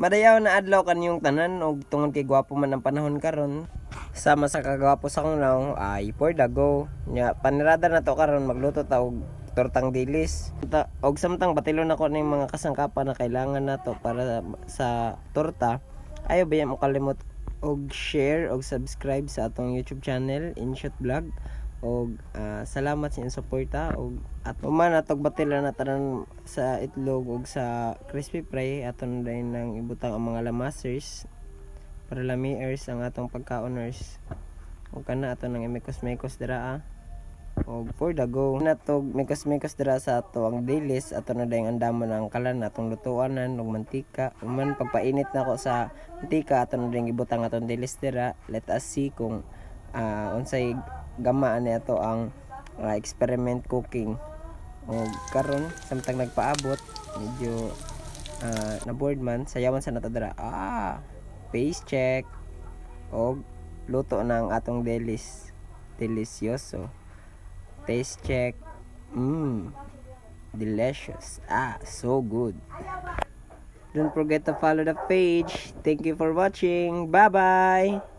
Madayaw na adlaw kanyong tanan og tungod kay gwapo man ang panahon karon. Sama sa kagwapo sa kong lang ay for the go. Nya panirada na to karon magluto ta og tortang dilis. Og samtang batilon ako ning mga kasangkapan na kailangan nato para sa torta. Ayo ba mo kalimot og share og subscribe sa atong YouTube channel InShot Vlog. Og salamat sa inyong suporta og at uman atog batila na tanan sa itlog og sa crispy fry aton din nang ibutang ang mga lamasers para lamiers ang atong pagkaoners og kana aton nang imikos-mikos dira og for the go natog mikos-mikos dira sa ato ang dilis aton na dayang andamon ang kalan atong lutuanan og mantika uman pagpainit nako sa mantika aton na dayang ibutang aton dilis dira. Let us see kung unsay gamaan niya ang experiment cooking. O karon samtang nagpaabot medyo na board man sayawan sa natadra. Pace check og luto na ang atong delisyoso. Taste check. Delicious. So good. Don't forget to follow the page. Thank you for watching. Bye bye.